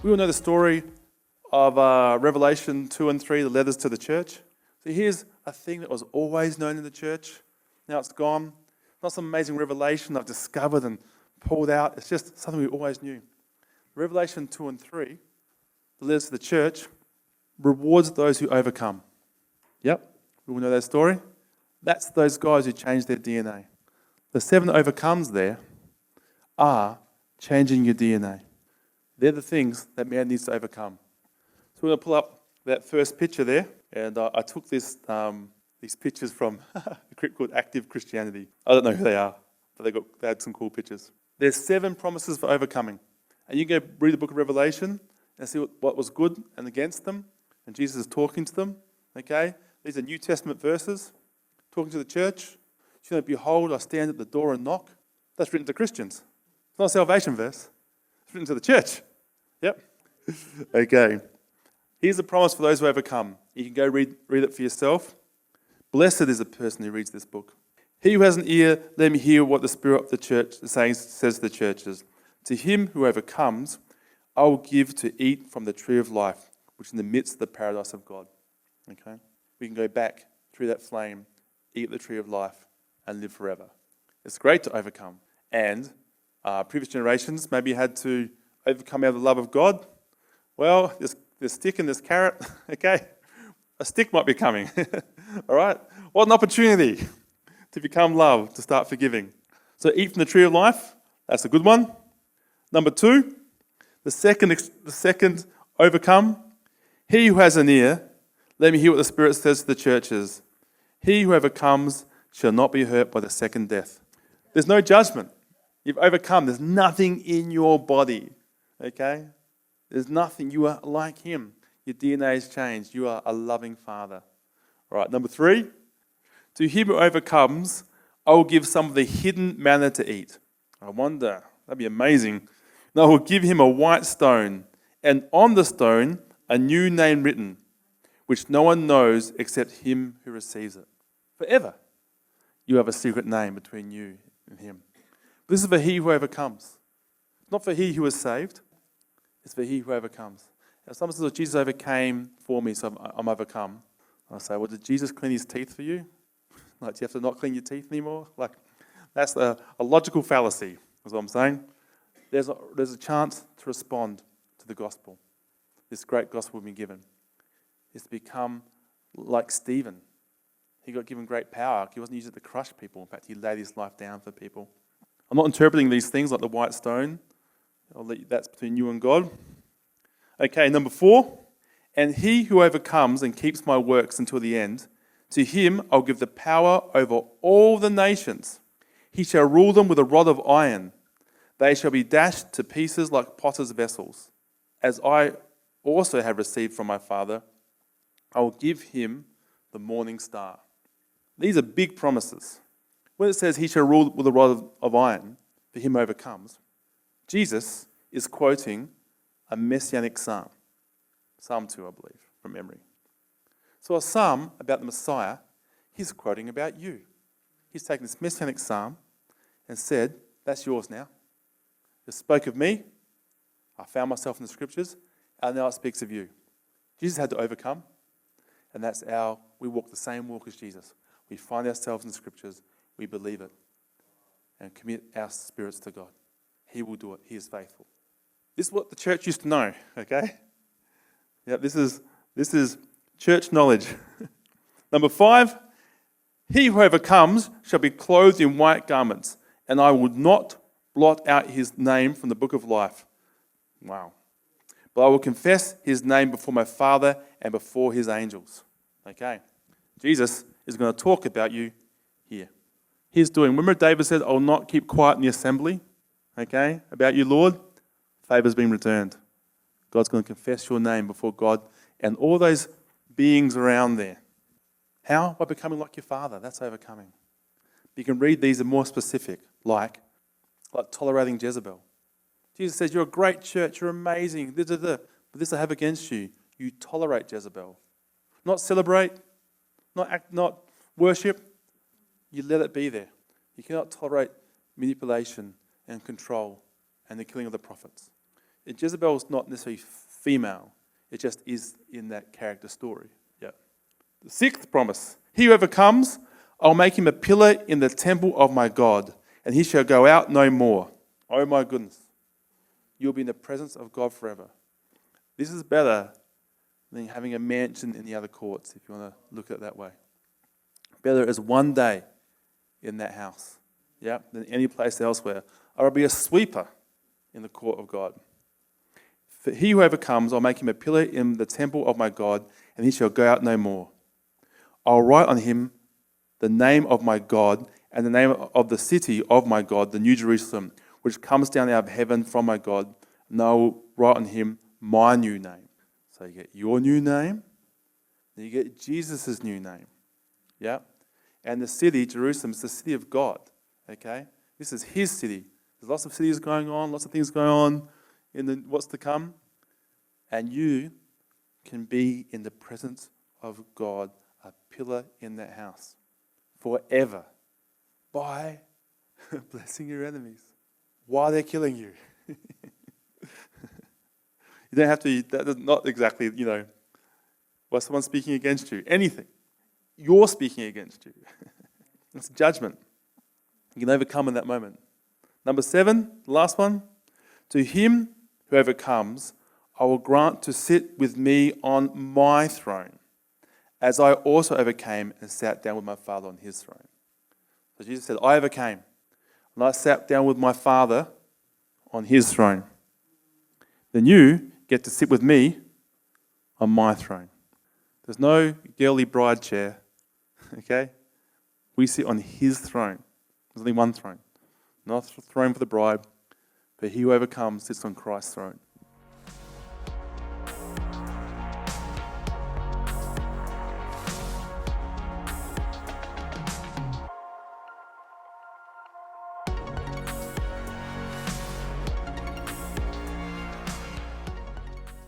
We all know the story of Revelation 2 and 3, the letters to the church. So here's a thing that was always known in the church. Now it's gone. Not some amazing revelation I've discovered and pulled out. It's just something we always knew. Revelation 2 and 3, the letters to the church, rewards those who overcome. Yep, we all know that story. That's those guys who changed their DNA. The 7 overcomes there are changing your DNA. They're the things that man needs to overcome. So we're going to pull up that first picture there. And I took these pictures from a group called Active Christianity. I don't know who they are, but they had some cool pictures. There's 7 promises for overcoming. And you can go read the book of Revelation and see what was good and against them. And Jesus is talking to them. Okay? These are New Testament verses. Talking to the church. Behold, I stand at the door and knock. That's written to Christians. It's not a salvation verse. It's written to the church. Yep. Okay. Here's the promise for those who overcome. You can go read it for yourself. Blessed is the person who reads this book. He who has an ear, let him hear what the Spirit of the church says to the churches. To him who overcomes, I will give to eat from the tree of life, which is in the midst of the paradise of God. Okay? We can go back through that flame, eat the tree of life, and live forever. It's great to overcome. And previous generations maybe had to overcome out of the love of God. Well, there's stick and there's carrot. Okay? A stick might be coming. All right? What an opportunity to become love, to start forgiving. So eat from the tree of life. That's a good one. Number 2, the second overcome. He who has an ear, let me hear what the Spirit says to the churches. He who overcomes shall not be hurt by the second death. There's no judgment. You've overcome. There's nothing in your body. Okay? There's nothing. You are like him. Your DNA has changed. You are a loving Father. All right, number 3. To him who overcomes, I will give some of the hidden manna to eat. I wonder. That'd be amazing. And I will give him a white stone, and on the stone a new name written, which no one knows except him who receives it. Forever. You have a secret name between you and him. But this is for he who overcomes. Not for he who is saved. It's for he who overcomes. Now, someone says, Jesus overcame for me, so I'm overcome. I say, well, did Jesus clean his teeth for you? Like, do you have to not clean your teeth anymore? Like, that's a logical fallacy, is what I'm saying. There's a chance to respond to the gospel. This great gospel we've been given is to become like Stephen. He got given great power. He wasn't used it to crush people. In fact, he laid his life down for people. I'm not interpreting these things like the white stone. That's between you and God. Okay, number 4. And he who overcomes and keeps my works until the end, to him I'll give the power over all the nations. He shall rule them with a rod of iron. They shall be dashed to pieces like potter's vessels. As I also have received from my Father, I will give him the morning star. These are big promises. When it says he shall rule with a rod of iron, for him overcomes, Jesus is quoting a messianic psalm. Psalm 2, I believe, from memory. So a psalm about the Messiah, he's quoting about you. He's taken this messianic psalm and said, that's yours now. It spoke of me. I found myself in the scriptures, and now it speaks of you. Jesus had to overcome, and that's we walk the same walk as Jesus. We find ourselves in the scriptures, we believe it, and commit our spirits to God. He will do it. He is faithful. This is what the church used to know, okay? Yeah, this is church knowledge. Number 5, he who overcomes shall be clothed in white garments, and I will not blot out his name from the book of life. Wow. But I will confess his name before my Father and before his angels. Okay. Jesus is going to talk about you here. Remember David said, I will not keep quiet in the assembly. Okay. About you, Lord. Favor's been returned. God's going to confess your name before God and all those beings around there. How? By becoming like your Father. That's overcoming. You can read these are more specific, like tolerating Jezebel. Jesus says, you're a great church, you're amazing, but this I have against you. You tolerate Jezebel. Not celebrate, not act, not worship. You let it be there. You cannot tolerate manipulation and control and the killing of the prophets. Jezebel's not necessarily female. It just is in that character story. Yeah. The sixth promise. He who overcomes, I'll make him a pillar in the temple of my God, and he shall go out no more. Oh my goodness. You'll be in the presence of God forever. This is better than having a mansion in the other courts, if you want to look at it that way. Better is one day in that house, yeah, than any place elsewhere. I will be a sweeper in the court of God. For he who overcomes, I'll make him a pillar in the temple of my God, and he shall go out no more. I'll write on him the name of my God and the name of the city of my God, the New Jerusalem, which comes down out of heaven from my God, and I will write on him my new name. So you get your new name, then you get Jesus' new name. Yeah? And the city, Jerusalem, is the city of God. Okay? This is his city. There's lots of cities going on, lots of things going on in what's to come. And you can be in the presence of God, a pillar in that house, forever, by blessing your enemies while they're killing you. You don't have to, that is not exactly, while someone's speaking against you. Anything. You're speaking against you. It's judgment. You can overcome in that moment. Number 7, the last one. To him who overcomes, I will grant to sit with me on my throne, as I also overcame and sat down with my Father on his throne. So Jesus said, I overcame, and I sat down with my Father on his throne. Then you get to sit with me on my throne. There's no girly bride chair, okay? We sit on his throne. There's only one throne. Not a throne for the bride, but he who overcomes sits on Christ's throne.